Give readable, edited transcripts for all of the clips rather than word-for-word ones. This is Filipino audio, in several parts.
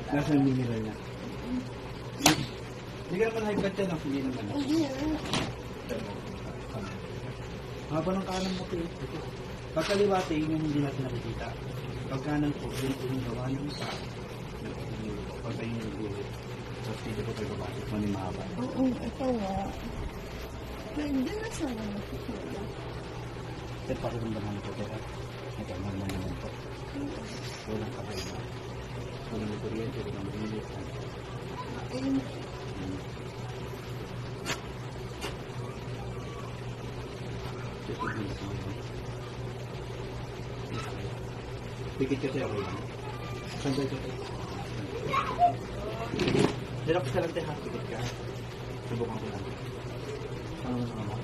Nasa mineral niya. Hindi ka naman high blood yan, hindi naman. Haba ng kanan mo ito. Pagkaliwati, yun yung hindi natin nakikita. Pagkanan po, yun po yung gawa ng isa. Pagka yun yung gulo. Tapos dito po tayo babasok, manimahaba. Oo, ito nga. Hindi na sana nakikita. At pakiramdaman ko, pero ito, normal naman po. Walang kakaiba. Walang kuryente, walang mainit. Pikit kasi ako lang. Sandal ka tayo. Hirap ka lang tayo, pikit ka. Subukan ko lang. Ano mo sa mga?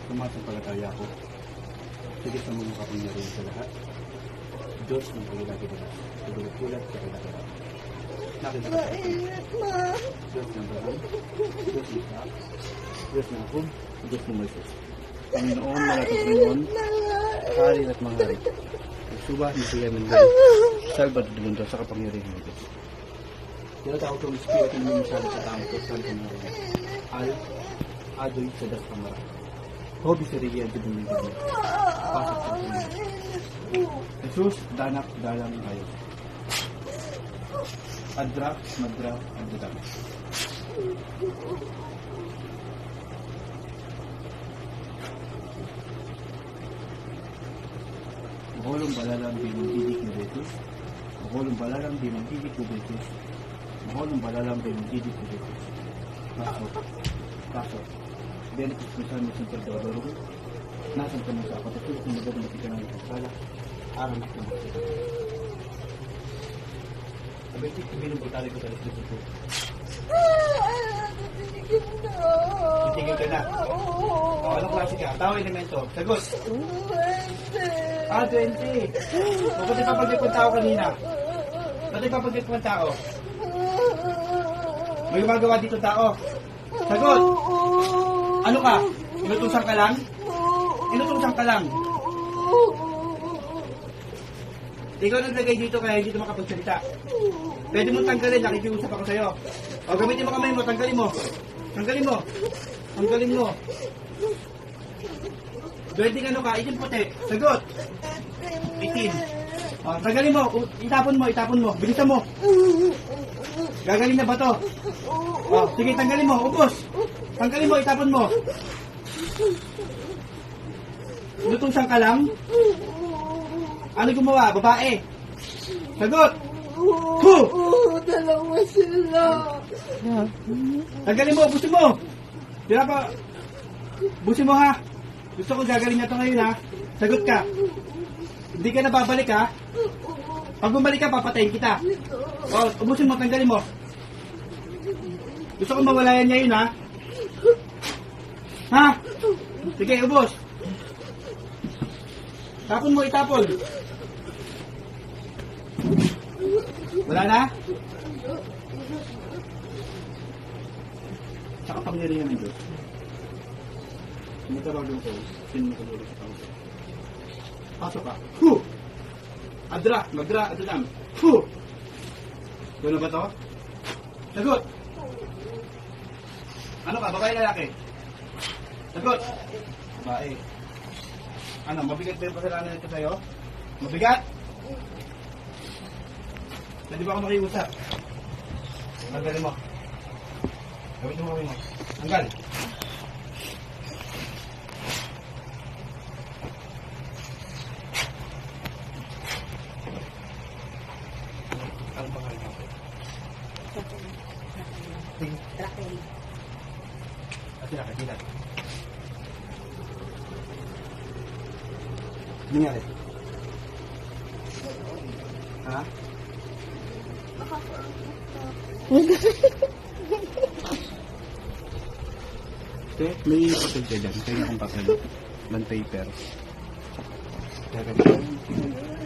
Pumasok pala tayo ako. Sige sa mga kapangyarihan sa lahat. Diyos ng paglalaki na lahat. Paglalaki sa kailangan. Nakita ka. Diyos ng barang. Diyos ng lahat. Diyos ng hum. Diyos ng Moises. Panginoon malakas Panginoon. Hari at mga hari. Subah ni siya ng Diyos. Salbat ng mundo sa kapangyarihan ng Diyos. Tinatawag kong Espiritu ng Minsan sa taong ko sa kapangyarihan. Adoy sa das kamara. Hobi sa Riyan sa Domingo. Pasok sa Domingo. Jesus, danak, dalang kayo. Adra, madra, adra. Maholong balalang binundidik ni Jesus. Maholong balalang binundidik ni Jesus. Maholong balalang binundidik ni Jesus. Pasok. Pasok. Benefits mo sa mga pagdadaro. Nasaan ka mo sa kapatid kung magandang kita ng kasala. Araw na ka mo sila. Abesik, binubutali ko sa lisito ko. Titigil ka na. O, anong klase ka? Tao elemento. Sagot. 20. 20. O, ba't ipapagit ng tao kanina? Ba't ipapagit ng tao? May gumagawa dito tao. Sagot. Ano ka? Inutusan ka lang? Inutusan ka lang. Ikaw naglagay dito kaya hindi makapagsalita. Pwede mo tanggalin, nakikiusap ako sa'yo. O gamitin mo kamay mo, tanggalin mo. Tanggalin mo. Tanggalin mo. Pwede ano ka, itim puti. Sagot. Itim. O, tanggalin mo, itapon mo, itapon mo. Bilisan mo. Gagaling na ba to? O, sige, tanggalin mo, ubos. Tanggalin mo, itapon mo. Inutusan ka lang? Ano gumawa? Babae? Sagot! Dalawa sila. Tanggalin mo, busin mo! Tira pa. Busin mo ha. Gusto ko gagaling na ito ngayon ha. Sagot ka. Hindi ka na babalik ha. Pag bumalik ka, papatayin kita. O, ubusin mo, tanggalin mo. Gusto ko mawalayan niya yun ha. Ha? Sige, ubos. Tapon mo, itapon. Wala na? Sa kapangyarihan ng Diyos. Sinitawagin ko, sinitawagin sa tao. Pasok ka. Hu! Adra, madra, adram. Hu! Gano'n ba to? Sagot! Ano ka, babae lalaki? Sagot! Babae. Ano, mabigat ba yung kasalanan nito sa'yo? Mabigat? Hindi ba ako makiusap? Tanggalin mo. Gawin mo kami mo. Tanggal. Anong pangalan mo? Raquel. Ate na, kagilan. Nangyari? Ha? Te, may papel ka dyan. Kaya akong papel. Band paper. Kaya ganito.